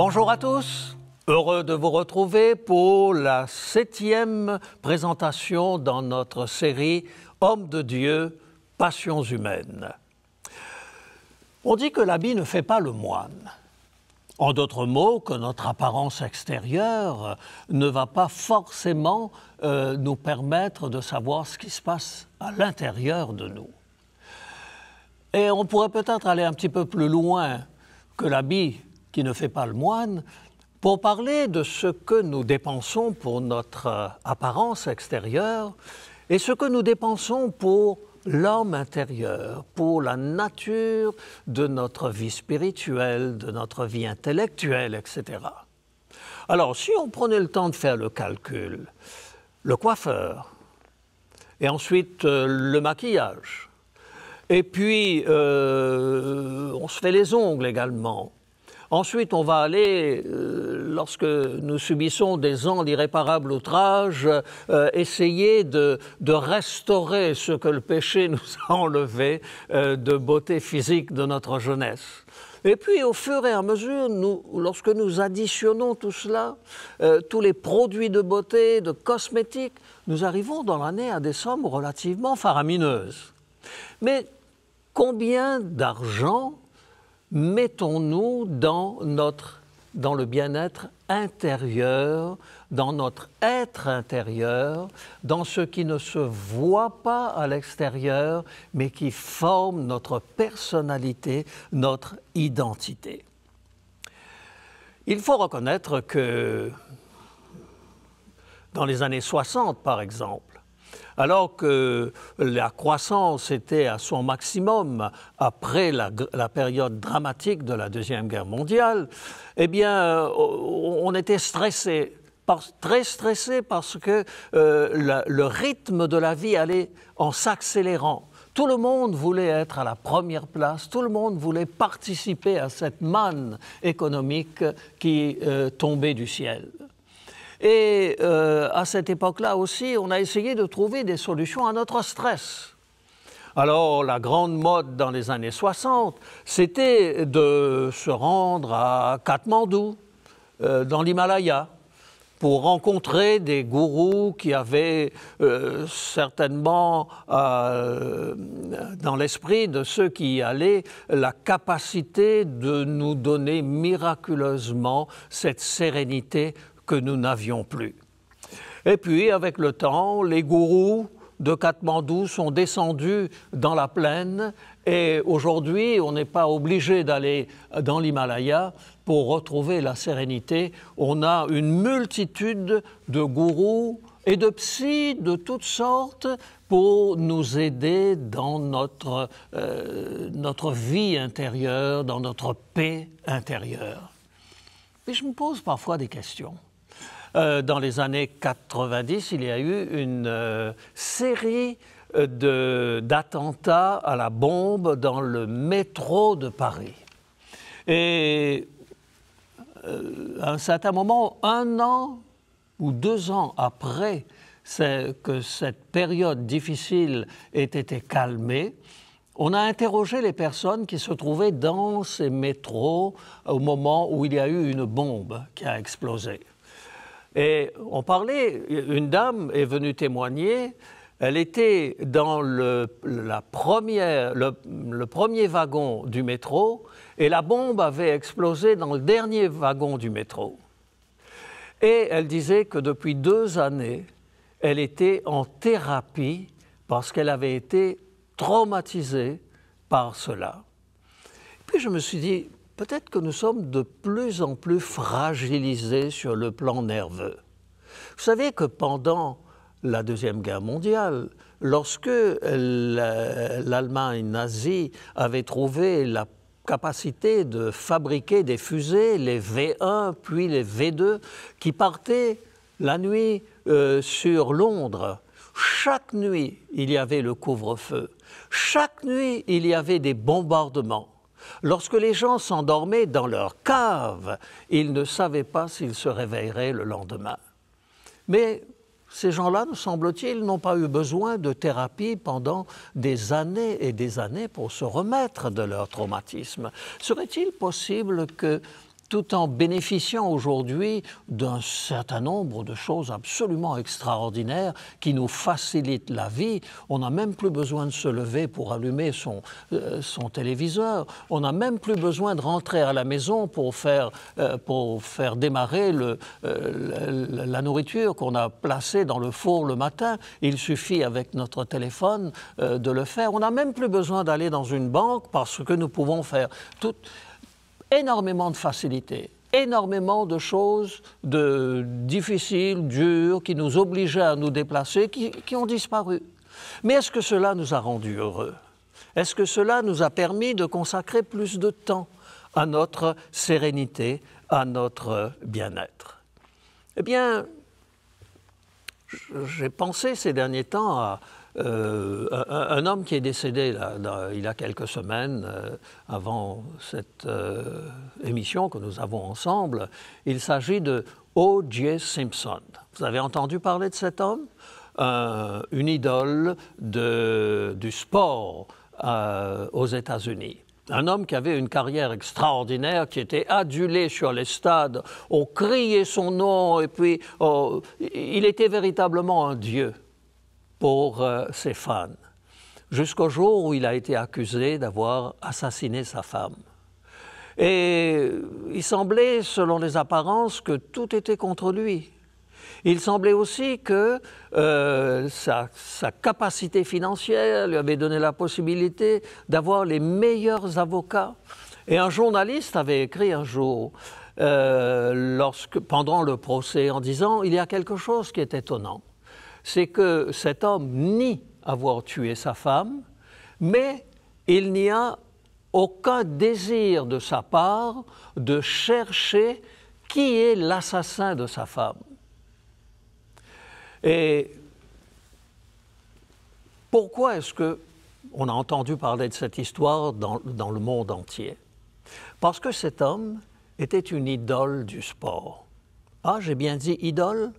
Bonjour à tous, heureux de vous retrouver pour la 7e présentation dans notre série Hommes de Dieu, Passions humaines. On dit que l'habit ne fait pas le moine. En d'autres mots, que notre apparence extérieure ne va pas forcément nous permettre de savoir ce qui se passe à l'intérieur de nous. Et on pourrait peut-être aller un petit peu plus loin que l'habit qui ne fait pas le moine, pour parler de ce que nous dépensons pour notre apparence extérieure et ce que nous dépensons pour l'homme intérieur, pour la nature de notre vie spirituelle, de notre vie intellectuelle, etc. Alors, si on prenait le temps de faire le calcul, le coiffeur, et ensuite le maquillage, et puis on se fait les ongles également. Ensuite, on va aller, lorsque nous subissons des ans d'irréparables outrages, essayer de restaurer ce que le péché nous a enlevé de beauté physique de notre jeunesse. Et puis, au fur et à mesure, lorsque nous additionnons tout cela, tous les produits de beauté, de cosmétiques, nous arrivons dans l'année à des sommes relativement faramineuses. Mais combien d'argent mettons-nous dans le bien-être intérieur, dans notre être intérieur, dans ce qui ne se voit pas à l'extérieur, mais qui forme notre personnalité, notre identité. Il faut reconnaître que dans les années 60, par exemple, alors que la croissance était à son maximum après la période dramatique de la Deuxième Guerre mondiale, eh bien, on était stressé, très stressé parce que le rythme de la vie allait en s'accélérant. Tout le monde voulait être à la première place, tout le monde voulait participer à cette manne économique qui tombait du ciel. Et à cette époque-là aussi, on a essayé de trouver des solutions à notre stress. Alors, la grande mode dans les années 60, c'était de se rendre à Katmandou, dans l'Himalaya, pour rencontrer des gourous qui avaient certainement dans l'esprit de ceux qui y allaient la capacité de nous donner miraculeusement cette sérénité que nous n'avions plus. Et puis, avec le temps, les gourous de Katmandou sont descendus dans la plaine et aujourd'hui, on n'est pas obligé d'aller dans l'Himalaya pour retrouver la sérénité. On a une multitude de gourous et de psys de toutes sortes pour nous aider dans notre vie intérieure, dans notre paix intérieure. Et je me pose parfois des questions. Dans les années 90, il y a eu une série d'attentats à la bombe dans le métro de Paris. Et à un certain moment, 1 an ou 2 ans après que cette période difficile ait été calmée, on a interrogé les personnes qui se trouvaient dans ces métros au moment où il y a eu une bombe qui a explosé. Et on parlait, une dame est venue témoigner, elle était dans le premier wagon du métro et la bombe avait explosé dans le dernier wagon du métro. Et elle disait que depuis 2 années, elle était en thérapie parce qu'elle avait été traumatisée par cela. Puis je me suis dit, peut-être que nous sommes de plus en plus fragilisés sur le plan nerveux. Vous savez que pendant la Deuxième Guerre mondiale, lorsque l'Allemagne nazie avait trouvé la capacité de fabriquer des fusées, les V1 puis les V2, qui partaient la nuit sur Londres, chaque nuit, il y avait le couvre-feu. Chaque nuit, il y avait des bombardements. Lorsque les gens s'endormaient dans leur cave, ils ne savaient pas s'ils se réveilleraient le lendemain. Mais ces gens-là, nous semble-t-il, n'ont pas eu besoin de thérapie pendant des années et des années pour se remettre de leur traumatisme. Serait-il possible que tout en bénéficiant aujourd'hui d'un certain nombre de choses absolument extraordinaires qui nous facilitent la vie. On n'a même plus besoin de se lever pour allumer son téléviseur. On n'a même plus besoin de rentrer à la maison pour faire démarrer la nourriture qu'on a placée dans le four le matin. Il suffit avec notre téléphone de le faire. On n'a même plus besoin d'aller dans une banque parce que nous pouvons faire énormément de facilités, énormément de choses difficiles, dures, qui nous obligeaient à nous déplacer, qui ont disparu. Mais est-ce que cela nous a rendus heureux? Est-ce que cela nous a permis de consacrer plus de temps à notre sérénité, à notre bien-être? Eh bien, j'ai pensé ces derniers temps à un homme qui est décédé il y a quelques semaines, avant cette émission que nous avons ensemble. Il s'agit de O.J. Simpson. Vous avez entendu parler de cet homme? Une idole du sport aux États-Unis. Un homme qui avait une carrière extraordinaire, qui était adulé sur les stades, on criait son nom, et puis il était véritablement un dieu pour ses fans, jusqu'au jour où il a été accusé d'avoir assassiné sa femme. Et il semblait, selon les apparences, que tout était contre lui. Il semblait aussi que sa capacité financière lui avait donné la possibilité d'avoir les meilleurs avocats. Et un journaliste avait écrit un jour, pendant le procès, en disant « Il y a quelque chose qui est étonnant. C'est que cet homme nie avoir tué sa femme, mais il n'y a aucun désir de sa part de chercher qui est l'assassin de sa femme. » Et pourquoi est-ce qu'on a entendu parler de cette histoire dans le monde entier? Parce que cet homme était une idole du sport. Ah, j'ai bien dit idole?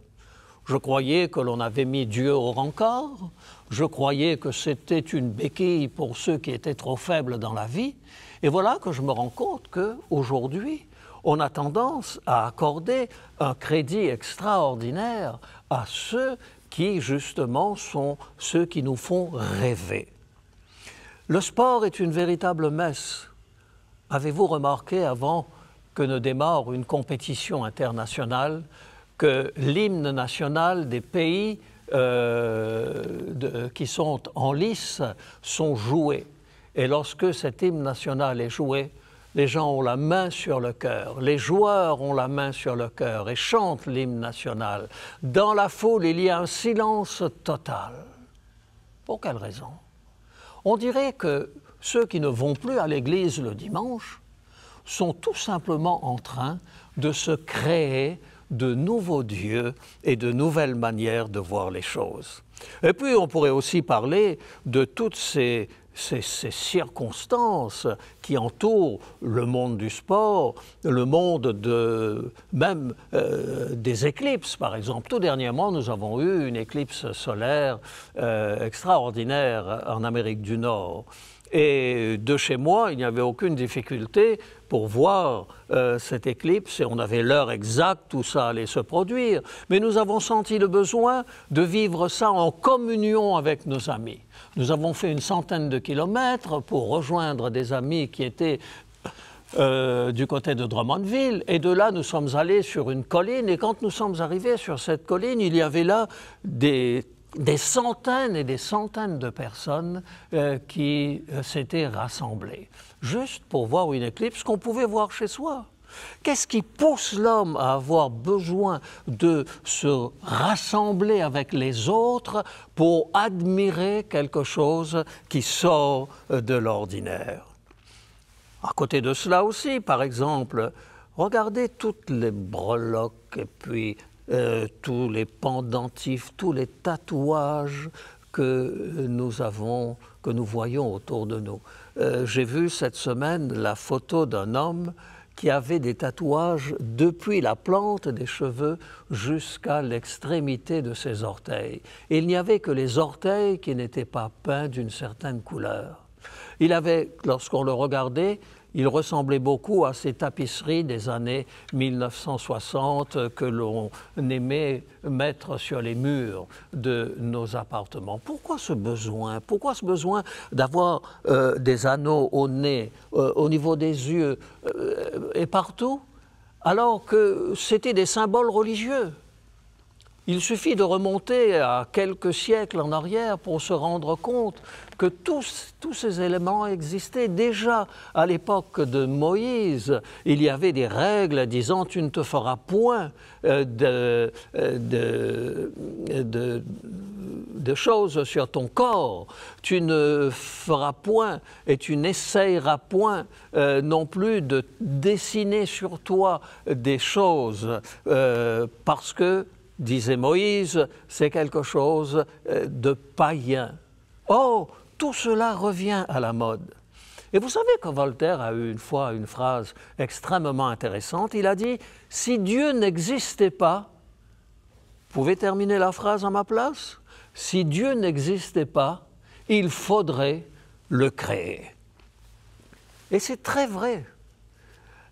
Je croyais que l'on avait mis Dieu au rencard. Je croyais que c'était une béquille pour ceux qui étaient trop faibles dans la vie. Et voilà que je me rends compte qu'aujourd'hui, on a tendance à accorder un crédit extraordinaire à ceux qui, justement, sont ceux qui nous font rêver. Le sport est une véritable messe. Avez-vous remarqué, avant que ne démarre une compétition internationale, que l'hymne national des pays qui sont en lice sont joués? Et lorsque cet hymne national est joué, les gens ont la main sur le cœur, les joueurs ont la main sur le cœur et chantent l'hymne national. Dans la foule, il y a un silence total. Pour quelle raison? On dirait que ceux qui ne vont plus à l'église le dimanche sont tout simplement en train de se créer de nouveaux dieux et de nouvelles manières de voir les choses. Et puis on pourrait aussi parler de toutes ces circonstances qui entourent le monde du sport, le monde même des éclipses, par exemple. Tout dernièrement, nous avons eu une éclipse solaire extraordinaire en Amérique du Nord. Et de chez moi, il n'y avait aucune difficulté pour voir cette éclipse, et on avait l'heure exacte où ça allait se produire. Mais nous avons senti le besoin de vivre ça en communion avec nos amis. Nous avons fait une centaine de kilomètres pour rejoindre des amis qui étaient du côté de Drummondville, et de là nous sommes allés sur une colline, et quand nous sommes arrivés sur cette colline, il y avait là des centaines et des centaines de personnes qui s'étaient rassemblées, juste pour voir une éclipse qu'on pouvait voir chez soi. Qu'est-ce qui pousse l'homme à avoir besoin de se rassembler avec les autres pour admirer quelque chose qui sort de l'ordinaire? À côté de cela aussi, par exemple, regardez toutes les breloques et puis tous les pendentifs, tous les tatouages que nous voyons autour de nous. J'ai vu cette semaine la photo d'un homme qui avait des tatouages depuis la plante des cheveux jusqu'à l'extrémité de ses orteils. Et il n'y avait que les orteils qui n'étaient pas peints d'une certaine couleur. Il avait, lorsqu'on le regardait, il ressemblait beaucoup à ces tapisseries des années 1960 que l'on aimait mettre sur les murs de nos appartements. Pourquoi ce besoin? Pourquoi ce besoin d'avoir des anneaux au nez, au niveau des yeux et partout, alors que c'était des symboles religieux? Il suffit de remonter à quelques siècles en arrière pour se rendre compte que tous ces éléments existaient déjà à l'époque de Moïse. Il y avait des règles disant « tu ne te feras point de choses sur ton corps, tu ne feras point et tu n'essayeras point non plus de dessiner sur toi des choses parce que disait Moïse, c'est quelque chose de païen. Oh, tout cela revient à la mode. Et vous savez que Voltaire a eu une fois une phrase extrêmement intéressante. Il a dit « Si Dieu n'existait pas, vous pouvez terminer la phrase à ma place? Si Dieu n'existait pas, il faudrait le créer. » Et c'est très vrai.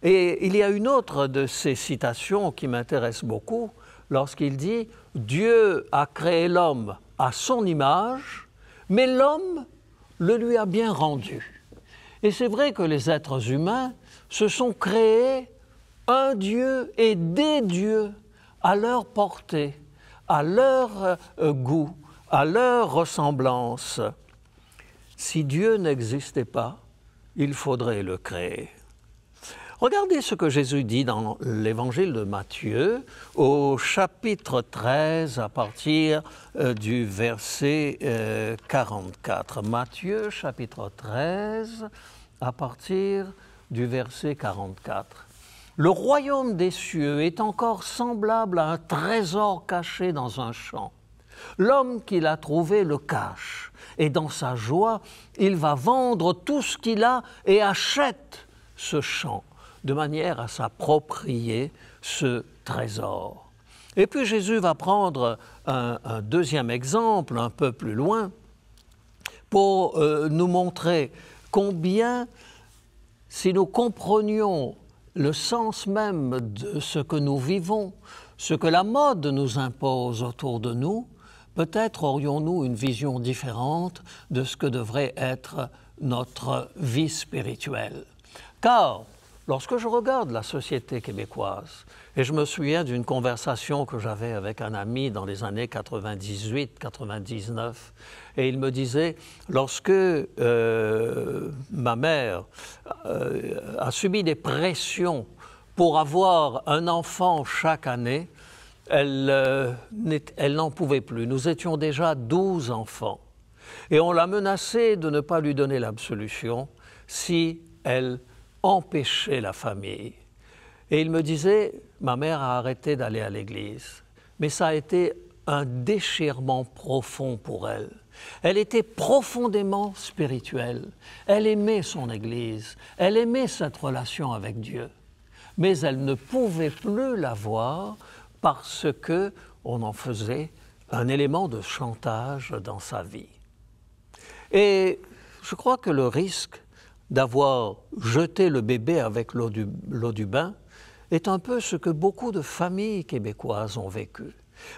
Et il y a une autre de ces citations qui m'intéresse beaucoup, lorsqu'il dit « Dieu a créé l'homme à son image, mais l'homme le lui a bien rendu. » Et c'est vrai que les êtres humains se sont créés un Dieu et des dieux à leur portée, à leur goût, à leur ressemblance. Si Dieu n'existait pas, il faudrait le créer. Regardez ce que Jésus dit dans l'évangile de Matthieu, au chapitre 13, à partir du verset 44. Matthieu, chapitre 13, à partir du verset 44. « Le royaume des cieux est encore semblable à un trésor caché dans un champ. L'homme qui l'a trouvé le cache, et dans sa joie, il va vendre tout ce qu'il a et achète ce champ, de manière à s'approprier ce trésor. » Et puis Jésus va prendre un deuxième exemple un peu plus loin pour nous montrer combien, si nous comprenions le sens même de ce que nous vivons, ce que la mode nous impose autour de nous, peut-être aurions-nous une vision différente de ce que devrait être notre vie spirituelle. Car lorsque je regarde la société québécoise, et je me souviens d'une conversation que j'avais avec un ami dans les années 98-99, et il me disait, lorsque ma mère a subi des pressions pour avoir un enfant chaque année, elle n'en pouvait plus. Nous étions déjà 12 enfants, et on l'a menacée de ne pas lui donner l'absolution si elle empêcher la famille. Et il me disait, ma mère a arrêté d'aller à l'église, mais ça a été un déchirement profond pour elle. Elle était profondément spirituelle. Elle aimait son église, elle aimait cette relation avec Dieu, mais elle ne pouvait plus l'avoir parce qu'on en faisait un élément de chantage dans sa vie. Et je crois que le risque d'avoir jeté le bébé avec l'eau du bain est un peu ce que beaucoup de familles québécoises ont vécu.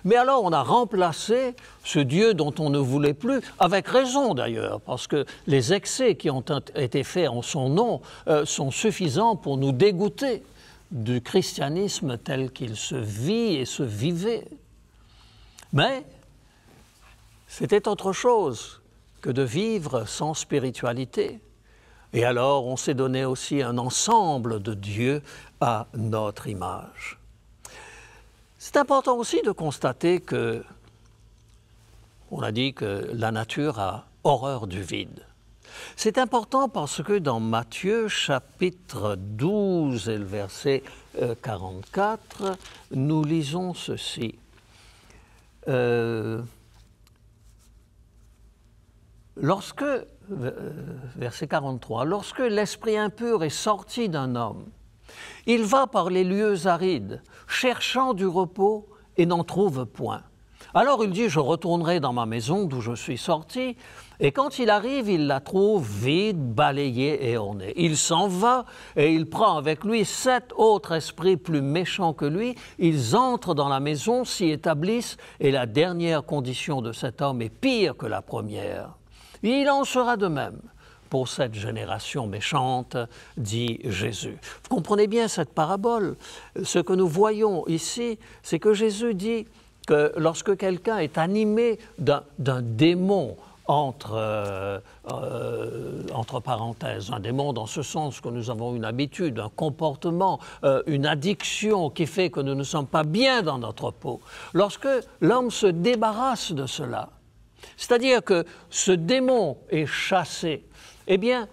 Mais alors on a remplacé ce Dieu dont on ne voulait plus, avec raison d'ailleurs, parce que les excès qui ont été faits en son nom sont suffisants pour nous dégoûter du christianisme tel qu'il se vit et se vivait. Mais c'était autre chose que de vivre sans spiritualité. Et alors, on s'est donné aussi un ensemble de dieux à notre image. C'est important aussi de constater que, on a dit que la nature a horreur du vide. C'est important parce que dans Matthieu, chapitre 12 et le verset 44, nous lisons ceci. Verset 43, « Lorsque l'esprit impur est sorti d'un homme, il va par les lieux arides, cherchant du repos et n'en trouve point. Alors il dit, je retournerai dans ma maison d'où je suis sorti. Et quand il arrive, il la trouve vide, balayée et ornée. Il s'en va et il prend avec lui 7 autres esprits plus méchants que lui. Ils entrent dans la maison, s'y établissent, et la dernière condition de cet homme est pire que la première. Il en sera de même pour cette génération méchante, dit Jésus. Vous comprenez bien cette parabole. Ce que nous voyons ici, c'est que Jésus dit que lorsque quelqu'un est animé d'un démon, entre parenthèses, un démon dans ce sens que nous avons une habitude, un comportement, une addiction qui fait que nous ne sommes pas bien dans notre peau. Lorsque l'homme se débarrasse de cela, c'est-à-dire que ce démon est chassé, eh bien,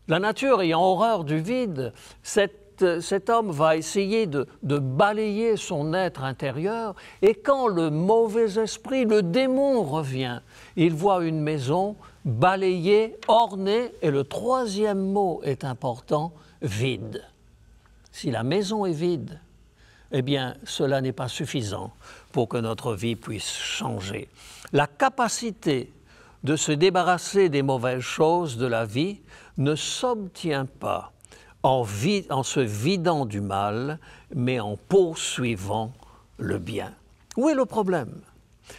la nature ayant horreur du vide, cet homme va essayer de balayer son être intérieur, et quand le mauvais esprit, le démon revient, il voit une maison balayée, ornée, et le troisième mot est important, vide. Si la maison est vide, eh bien, cela n'est pas suffisant pour que notre vie puisse changer. La capacité de se débarrasser des mauvaises choses de la vie ne s'obtient pas en se vidant du mal, mais en poursuivant le bien. Où est le problème?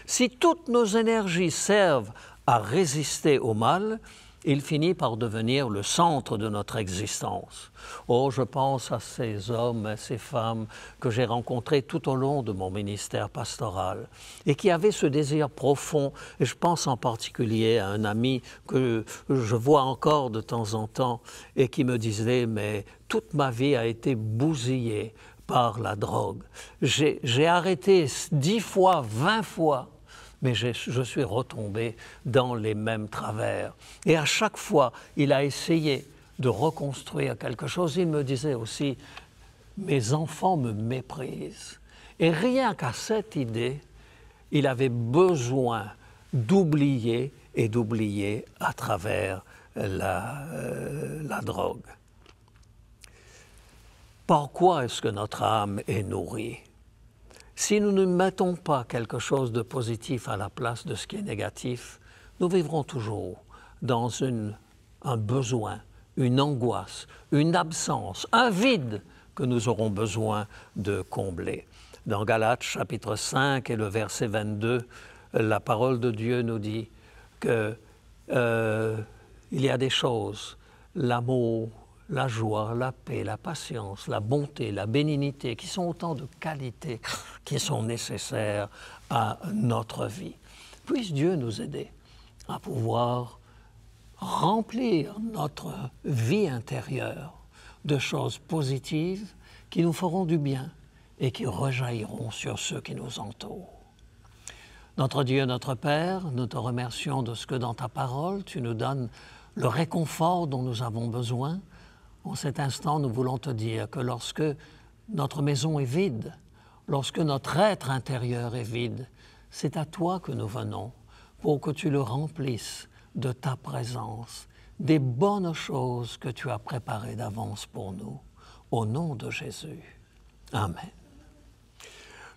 Si toutes nos énergies servent à résister au mal, il finit par devenir le centre de notre existence. Oh, je pense à ces hommes et ces femmes que j'ai rencontrés tout au long de mon ministère pastoral et qui avaient ce désir profond, et je pense en particulier à un ami que je vois encore de temps en temps et qui me disait « mais toute ma vie a été bousillée par la drogue. J'ai arrêté 10 fois, 20 fois, mais je suis retombé dans les mêmes travers. Et à chaque fois, il a essayé de reconstruire quelque chose. Il me disait aussi, mes enfants me méprisent. Et rien qu'à cette idée, il avait besoin d'oublier et d'oublier à travers la drogue. Par quoi est-ce que notre âme est nourrie? Si nous ne mettons pas quelque chose de positif à la place de ce qui est négatif, nous vivrons toujours dans un besoin, une angoisse, une absence, un vide que nous aurons besoin de combler. Dans Galates chapitre 5 et le verset 22, la parole de Dieu nous dit qu'il y a des choses, l'amour, la joie, la paix, la patience, la bonté, la bénignité, qui sont autant de qualités qui sont nécessaires à notre vie. Puisse Dieu nous aider à pouvoir remplir notre vie intérieure de choses positives qui nous feront du bien et qui rejailliront sur ceux qui nous entourent. Notre Dieu, notre Père, nous te remercions de ce que dans ta parole, tu nous donnes le réconfort dont nous avons besoin. En cet instant, nous voulons te dire que lorsque notre maison est vide, lorsque notre être intérieur est vide, c'est à toi que nous venons pour que tu le remplisses de ta présence, des bonnes choses que tu as préparées d'avance pour nous. Au nom de Jésus. Amen.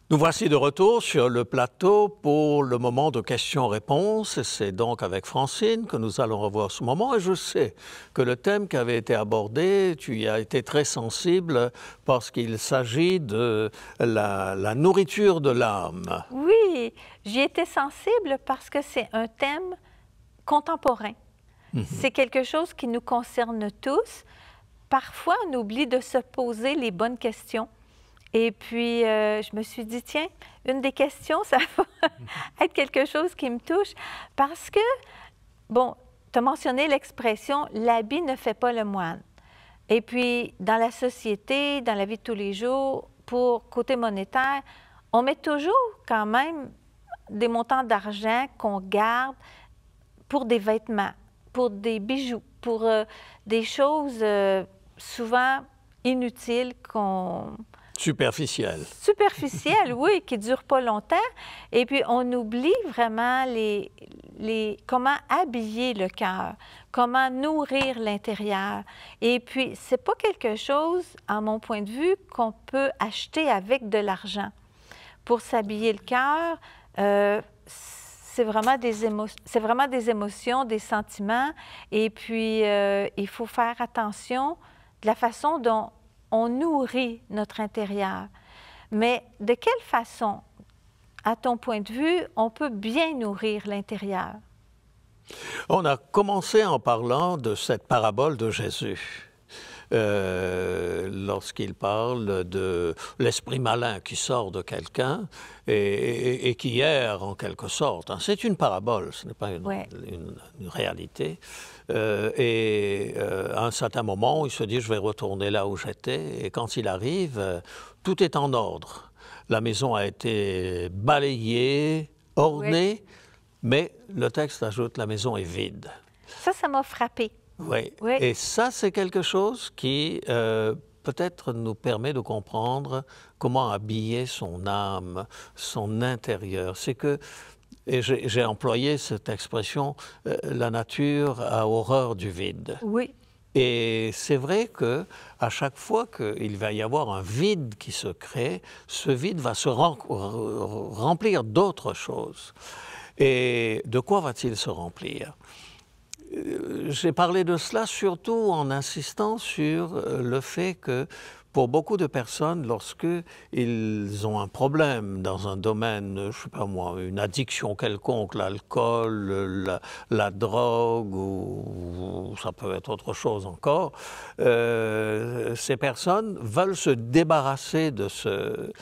Nous voici de retour sur le plateau pour le moment de questions-réponses. C'est donc avec Francine que nous allons revoir ce moment. Et je sais que le thème qui avait été abordé, tu y as été très sensible parce qu'il s'agit de la nourriture de l'âme. Oui, j'y étais sensible parce que c'est un thème contemporain. C'est quelque chose qui nous concerne tous. Parfois, on oublie de se poser les bonnes questions. Et puis, je me suis dit, tiens, une des questions, ça va être quelque chose qui me touche parce que, bon, tu as mentionné l'expression « l'habit ne fait pas le moine ». Et puis, dans la société, dans la vie de tous les jours, pour côté monétaire, on met toujours quand même des montants d'argent qu'on garde pour des vêtements, pour des bijoux, pour des choses souvent inutiles qu'on... Superficielles, oui, qui ne durent pas longtemps. Et puis, on oublie vraiment comment habiller le cœur, comment nourrir l'intérieur. Et puis, ce n'est pas quelque chose, à mon point de vue, qu'on peut acheter avec de l'argent. Pour s'habiller le cœur, c'est vraiment des émotions, des sentiments. Et puis, il faut faire attention de la façon dont on nourrit notre intérieur. Mais de quelle façon, à ton point de vue, on peut bien nourrir l'intérieur? On a commencé en parlant de cette parabole de Jésus. Lorsqu'il parle de l'esprit malin qui sort de quelqu'un et qui erre en quelque sorte. C'est une parabole, ce n'est pas une réalité. À un certain moment, il se dit « je vais retourner là où j'étais » et quand il arrive, tout est en ordre. La maison a été balayée, ornée, mais le texte ajoute « la maison est vide ». Ça m'a frappé. Oui. Et ça, c'est quelque chose qui peut-être nous permet de comprendre comment habiller son âme, son intérieur. C'est que, et j'ai employé cette expression, la nature a horreur du vide. Oui. Et c'est vrai qu'à chaque fois qu'il va y avoir un vide qui se crée, ce vide va se remplir d'autres choses. Et de quoi va-t-il se remplir ? J'ai parlé de cela surtout en insistant sur le fait que pour beaucoup de personnes, lorsqu'ils ont un problème dans un domaine, je ne sais pas moi, une addiction quelconque, l'alcool, la drogue ou ça peut être autre chose encore, ces personnes veulent se débarrasser de ce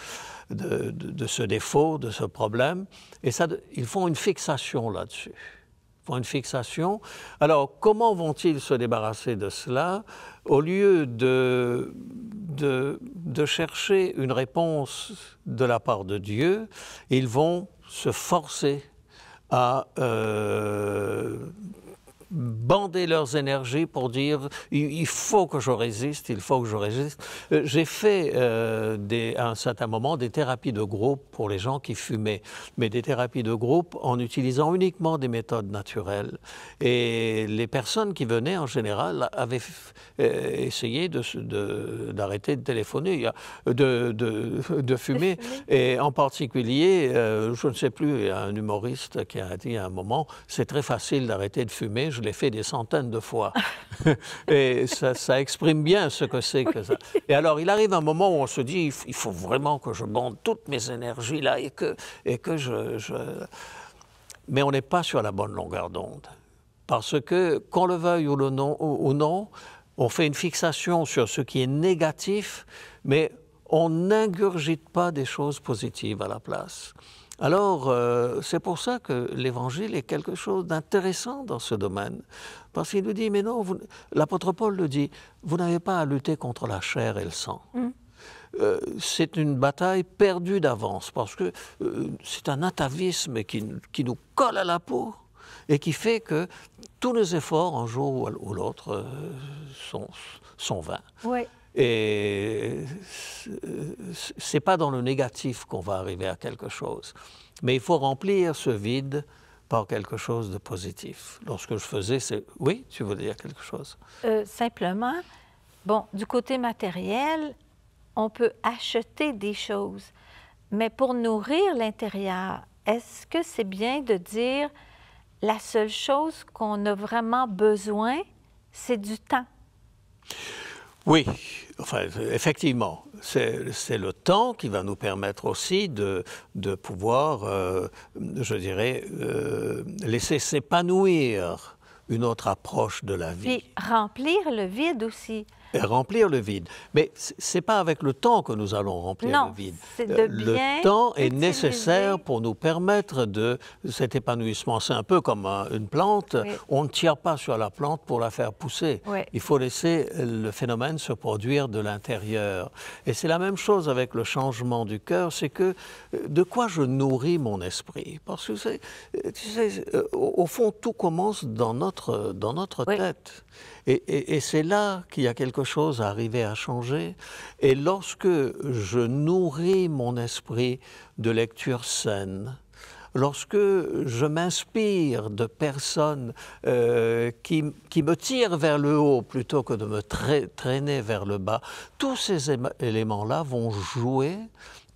défaut, de ce problème, et ils font une fixation là-dessus. Pour une fixation. Alors, comment vont-ils se débarrasser de cela? Au lieu de chercher une réponse de la part de Dieu, ils vont se forcer à bander leurs énergies pour dire « il faut que je résiste, il faut que je résiste ». J'ai fait à un certain moment des thérapies de groupe pour les gens qui fumaient, mais des thérapies de groupe en utilisant uniquement des méthodes naturelles. Et les personnes qui venaient en général avaient essayé d'arrêter de téléphoner, de fumer. Et en particulier, je ne sais plus, il y a un humoriste qui a dit à un moment « c'est très facile d'arrêter de fumer, je l'ai fait des centaines de fois. » Et ça exprime bien ce que c'est que ça. Et alors, il arrive un moment où on se dit, il faut vraiment que je bande toutes mes énergies là et que Mais on n'est pas sur la bonne longueur d'onde. Parce que, qu'on le veuille ou non, on fait une fixation sur ce qui est négatif, mais on n'ingurgite pas des choses positives à la place. Alors, c'est pour ça que l'Évangile est quelque chose d'intéressant dans ce domaine. Parce qu'il nous dit, mais non, l'apôtre Paul le dit, vous n'avez pas à lutter contre la chair et le sang. C'est une bataille perdue d'avance, parce que c'est un atavisme qui nous colle à la peau et qui fait que tous nos efforts, un jour ou l'autre, sont vains. Oui. Et c'est pas dans le négatif qu'on va arriver à quelque chose. Mais il faut remplir ce vide par quelque chose de positif. Lorsque je faisais, Oui, tu veux dire quelque chose? Simplement, bon, du côté matériel, on peut acheter des choses. Mais pour nourrir l'intérieur, est-ce que c'est bien de dire la seule chose qu'on a vraiment besoin, c'est du temps? Oui, enfin, effectivement, c'est le temps qui va nous permettre aussi de pouvoir, je dirais, laisser s'épanouir une autre approche de la vie. Puis remplir le vide aussi. Et remplir le vide. Mais ce n'est pas avec le temps que nous allons remplir le vide. C'est de bien le temps est utiliser. nécessaire pour nous permettre de cet épanouissement. C'est un peu comme une plante. Oui. On ne tire pas sur la plante pour la faire pousser. Oui. Il faut laisser le phénomène se produire de l'intérieur. Et c'est la même chose avec le changement du cœur. C'est que de quoi je nourris mon esprit? Parce que tu sais, au fond, tout commence dans notre Oui. tête. Et c'est là qu'il y a quelque chose à arriver à changer. Et lorsque je nourris mon esprit de lecture saine, lorsque je m'inspire de personnes qui me tirent vers le haut plutôt que de me traîner vers le bas, tous ces éléments-là vont jouer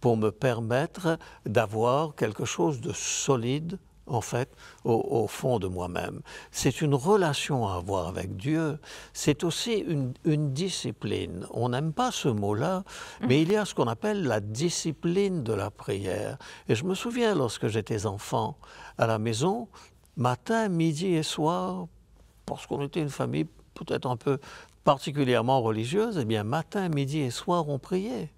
pour me permettre d'avoir quelque chose de solide, en fait, au fond de moi-même. C'est une relation à avoir avec Dieu. C'est aussi une discipline. On n'aime pas ce mot-là, mais il y a ce qu'on appelle la discipline de la prière. Et je me souviens, lorsque j'étais enfant, à la maison, matin, midi et soir, parce qu'on était une famille peut-être un peu particulièrement religieuse, eh bien, matin, midi et soir, on priait.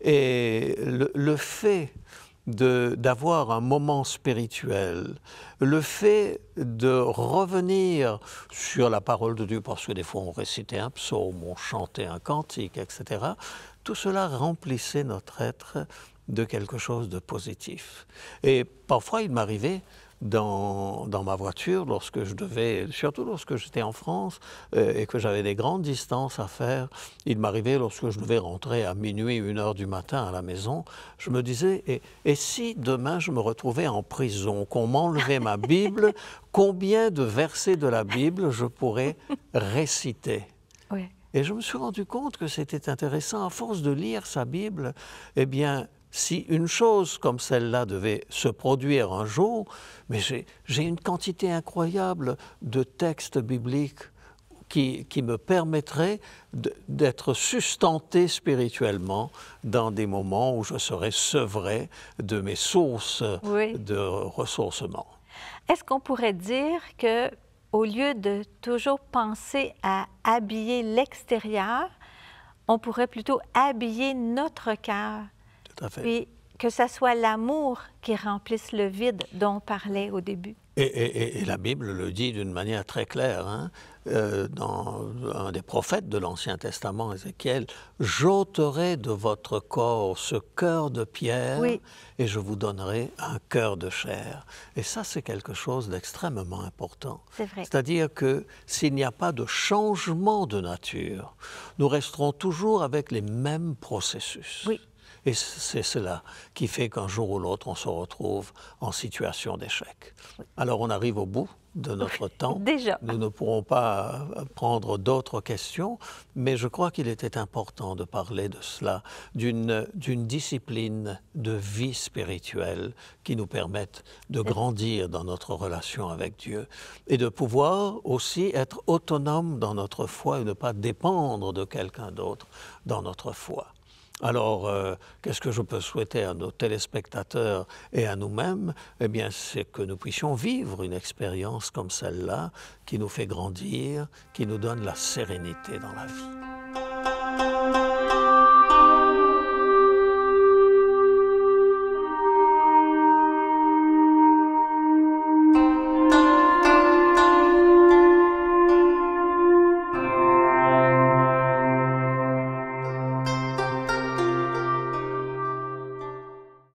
Et le fait d'avoir un moment spirituel, le fait de revenir sur la parole de Dieu, parce que des fois on récitait un psaume, on chantait un cantique, etc., tout cela remplissait notre être de quelque chose de positif. Et parfois il m'arrivait dans ma voiture, lorsque je devais, surtout lorsque j'étais en France et que j'avais des grandes distances à faire, il m'arrivait lorsque je devais rentrer à minuit, 1h du matin à la maison, je me disais, et si demain je me retrouvais en prison, qu'on m'enlevait ma Bible, combien de versets de la Bible je pourrais réciter? Oui. Et je me suis rendu compte que c'était intéressant, à force de lire sa Bible, eh bien, si une chose comme celle-là devait se produire un jour, mais j'ai une quantité incroyable de textes bibliques qui me permettraient d'être sustenté spirituellement dans des moments où je serais sevré de mes sources de ressourcement. Est-ce qu'on pourrait dire que, au lieu de toujours penser à habiller l'extérieur, on pourrait plutôt habiller notre cœur? Tout à fait. Puis que ce soit l'amour qui remplisse le vide dont on parlait au début. Et la Bible le dit d'une manière très claire, hein, dans un des prophètes de l'Ancien Testament, Ézéchiel, « J'ôterai de votre corps ce cœur de pierre et je vous donnerai un cœur de chair. » Et ça, c'est quelque chose d'extrêmement important. C'est vrai. C'est-à-dire que s'il n'y a pas de changement de nature, nous resterons toujours avec les mêmes processus. Oui. Et c'est cela qui fait qu'un jour ou l'autre, on se retrouve en situation d'échec. Alors, on arrive au bout de notre temps. Déjà. Nous ne pourrons pas prendre d'autres questions, mais je crois qu'il était important de parler de cela, d'une discipline de vie spirituelle qui nous permette de grandir dans notre relation avec Dieu et de pouvoir aussi être autonome dans notre foi et ne pas dépendre de quelqu'un d'autre dans notre foi. Alors, qu'est-ce que je peux souhaiter à nos téléspectateurs et à nous-mêmes? Eh bien, c'est que nous puissions vivre une expérience comme celle-là, qui nous fait grandir, qui nous donne la sérénité dans la vie.